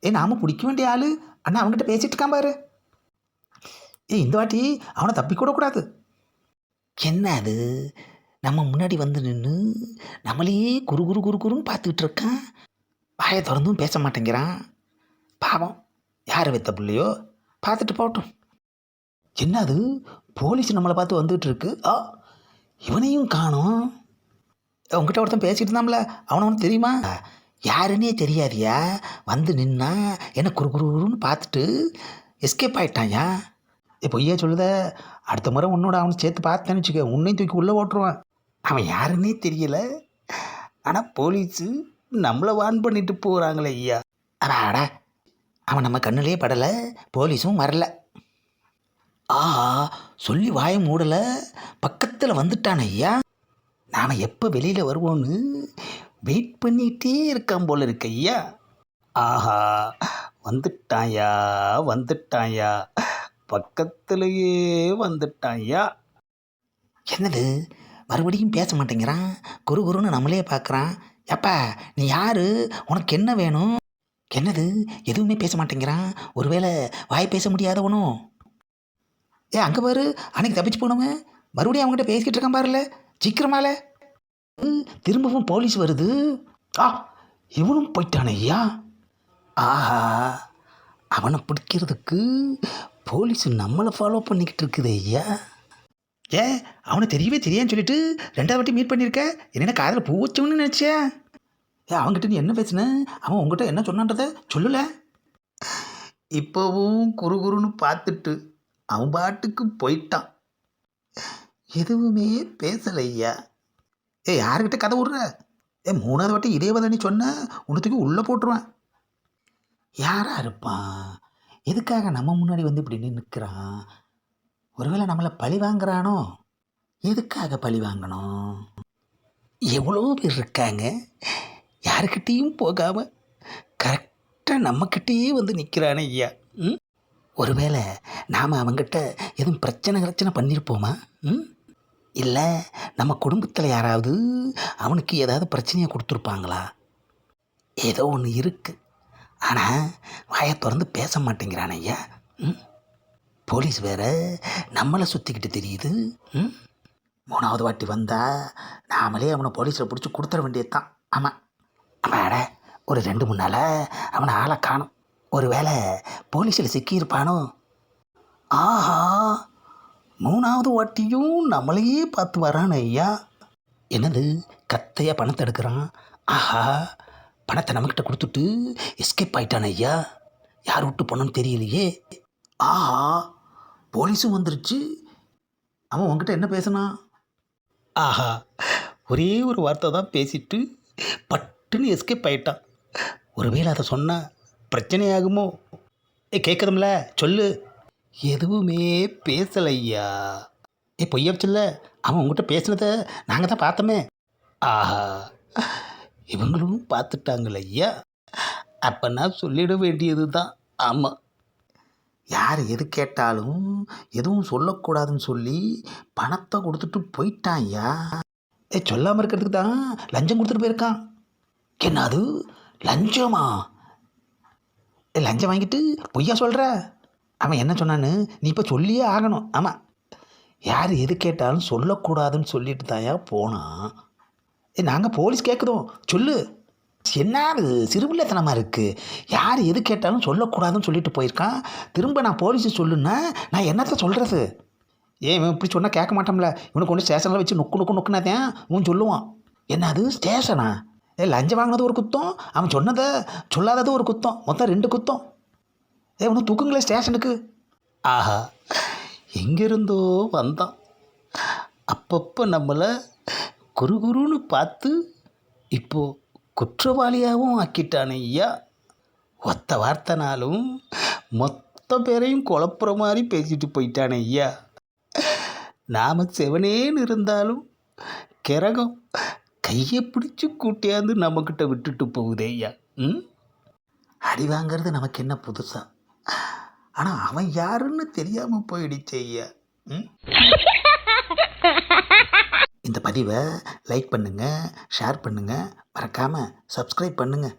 நாம பிடிக்க வேண்டிய ஆள் அண்ணா அவங்ககிட்ட பேசிட்டு இருக்கான் பாரு. இந்த வாட்டி அவனை தப்பிக்கூட கூடாது. என்ன அது நம்ம முன்னாடி வந்து நின்று நம்மளையே குறு குறு குறு குறுன்னு பார்த்துக்கிட்டு இருக்கான். வாயை திறந்தும் பேச மாட்டேங்கிறான். பாவம், யார் வைத்த பிள்ளையோ பார்த்துட்டு போகட்டும். என்ன அது போலீஸ் நம்மளை பார்த்து வந்துகிட்டு இருக்கு. இவனையும் காணோம். உங்ககிட்ட ஒருத்தன் பேசிகிட்டு இருந்தாம்ல, அவனை ஒன்று தெரியுமா? யாருன்னே தெரியாதியா, வந்து நின்னா என்ன குறுகுறுன்னு பார்த்துட்டு எஸ்கேப் ஆகிட்டான்யா. பொய்யா சொல்லுத, அடுத்த முறை உன்னோட அவனை சேர்த்து பார்த்தேன்னு வச்சுக்க, உன்னையும் தூக்கி உள்ளே ஓட்டுருவான். அவன் யாருன்னே தெரியல, ஆனால் போலீஸு நம்மளை வான் பண்ணிட்டு போகிறாங்களே ஐயா. அடாடா, அவன் நம்ம கண்ணிலே படலை, போலீஸும் வரல. சொல்லி வாய மூடலை, பக்கத்தில் வந்துட்டான் ஐயா. நாம் எப்போ வெளியில் வருவோன்னு வெயிட் பண்ணிகிட்டே இருக்கான் போல இருக்கு ஐயா. ஆஹா, வந்துட்டாயா வந்துட்டாயா, பக்கத்துலேயே வந்துட்டாயா. என்னது மறுபடியும் பேச மாட்டேங்கிறான், குறு குறுன்னு நம்மளே பார்க்குறான். எப்பா நீ யார், உனக்கு என்ன வேணும்? என்னது எதுவுமே பேச மாட்டேங்கிறான், ஒருவேளை வாய் பேச முடியாதவனும். அங்கே பாரு, அன்னைக்கு தப்பிச்சு போனவன் மறுபடியும் அவங்ககிட்ட பேசிக்கிட்டு இருக்கான் பாருல, சீக்கிரமால. திரும்பவும் போலீஸ் வருது. இவனும் போயிட்டானே ஐயா. ஆஹா, அவனை பிடிக்கிறதுக்கு போலீஸ் நம்மளை ஃபாலோ பண்ணிக்கிட்டு இருக்குது ஐயா. அவனை தெரியவே தெரியான்னு சொல்லிட்டு 2வது வாட்டி மீட் பண்ணியிருக்க, என்ன காதில் பூ வச்சவன்னு நினச்சியா? அவங்ககிட்ட நீ என்ன பேசுன, அவன் உங்ககிட்ட என்ன சொன்னான்றத சொல்லலை. இப்போவும் குறுகுறுன்னு பார்த்துட்டு அவன் பாட்டுக்கு போயிட்டான், எதுவுமே பேசலையா. யாருக்கிட்ட கதை விடுற? 3வது வாட்டி இதே வதை நீ சொன்ன, உனத்துக்கு உள்ளே போட்டுருவேன். யாரா இருப்பான், எதுக்காக நம்ம முன்னாடி வந்து இப்படி நிற்கிறான்? ஒருவேளை நம்மளை பழி வாங்குறானோ? எதுக்காக பழி வாங்கணும்? எவ்வளோ பேர் இருக்காங்க, யாருக்கிட்டேயும் போகாமல் கரெக்டாக நம்மக்கிட்டேயே வந்து நிற்கிறானே ஐயா. ஒருவேளை நாம் அவங்ககிட்ட எதுவும் பிரச்சனை பண்ணியிருப்போமா? இல்லை நம்ம குடும்பத்தில் யாராவது அவனுக்கு ஏதாவது பிரச்சனையை கொடுத்துருப்பாங்களா? ஏதோ ஒன்று இருக்குது, ஆனால் வாயை திறந்து பேச மாட்டேங்கிறான் ஐயா. போலீஸ் வேற நம்மளை சுற்றிக்கிட்டு தெரியுது. 3வது வாட்டி வந்தால் நாமளே அவனை போலீஸில் பிடிச்சி கொடுத்துட வேண்டியது தான். ஆமாம், ஆமாட, ஒரு 2-3 நாளாக அவனை ஆளை காணும், ஒரு வேளை போலீஸில் சிக்கியிருப்பானோ? ஆஹா, 3வது வாட்டியும் நம்மளையே பார்த்து வரான் ஐயா. என்னது கத்தையாக பணத்தை எடுக்கிறான். ஆஹா, பணத்தை நம்மக்கிட்ட கொடுத்துட்டு எஸ்கேப் ஆகிட்டான் ஐயா. யார் விட்டு போனோன்னு தெரியலையே. ஆஹா, போலீஸும் வந்துருச்சு. அவன் உங்ககிட்ட என்ன பேசினான்? ஆஹா, ஒரே ஒரு வார்த்தை தான் பேசிட்டு பட்டுன்னு எஸ்கேப் ஆகிட்டான். ஒருவேளை அதை சொன்னால் பிரச்சனையாகுமோ? கேட்குதும்ல, சொல்லு. எதுவுமே பேசலையா. பொய்யா சொல்ல, அவன் உங்கள்கிட்ட பேசினதை நாங்கள் தான் பார்த்தோமே. ஆஹா, இவங்களும் பார்த்துட்டாங்கள ஐயா. அப்போ நான் சொல்லிட வேண்டியது தான். ஆமாம், யார் எது கேட்டாலும் எதுவும் சொல்லக்கூடாதுன்னு சொல்லி பணத்தை கொடுத்துட்டு போயிட்டான் ஐயா. சொல்லாமல் இருக்கிறதுக்கு தான் லஞ்சம் கொடுத்துட்டு போயிருக்கான். என்ன அது லஞ்சமா? லஞ்சம் வாங்கிட்டு பொய்யா சொல்கிற? அவன் என்ன சொன்னான்னு நீ இப்போ சொல்லியே ஆகணும். ஆமாம், யார் எது கேட்டாலும் சொல்லக்கூடாதுன்னு சொல்லிட்டு தாயா போனான். நாங்கள் போலீஸ் கேட்குதோம், சொல்லு. என்ன சிறுபிள்ளைத்தனமாக இருக்குது, யார் எது கேட்டாலும் சொல்லக்கூடாதுன்னு சொல்லிட்டு போயிருக்கான். திரும்ப நான் போலீஸு சொல்லுன்னா நான் என்னத்தை சொல்கிறது? இவன் இப்படி சொன்னால் கேட்க மாட்டோம்ல. இவனுக்கு ஒன்று ஸ்டேஷனில் வச்சு நொக்குனாதான் இவன் சொல்லுவான். என்ன அது ஸ்டேஷனா? லஞ்சம் வாங்கினது ஒரு குத்தம், அவன் சொன்னதை சொல்லாதது ஒரு குத்தம், மொத்தம் 2 குத்தம். ஒன்று தூக்குங்களே ஸ்டேஷனுக்கு. ஆஹா, எங்கேருந்தோ வந்தான், அப்பப்போ நம்மளை குறுகுறுன்னு பார்த்து இப்போது குற்றவாளியாகவும் ஆக்கிட்டானே ஐயா. ஒத்த வார்த்தைனாலும் மொத்த பேரையும் குழப்புற மாதிரி பேசிட்டு போயிட்டானே ஐயா. நாம் செவனேன்னு இருந்தாலும் கிரகம் கையை பிடிச்சி கூட்டியாந்து நம்மக்கிட்ட விட்டுட்டு போகுதே ஐயா. அடி வாங்கிறது நமக்கு என்ன புதுசா? ஆனால் அவன் யாருன்னு தெரியாமல் போயிடுச்சு ஐயா. இந்த பதிவை லைக் பண்ணுங்கள், ஷேர் பண்ணுங்கள், மறக்காமல் சப்ஸ்கிரைப் பண்ணுங்கள்.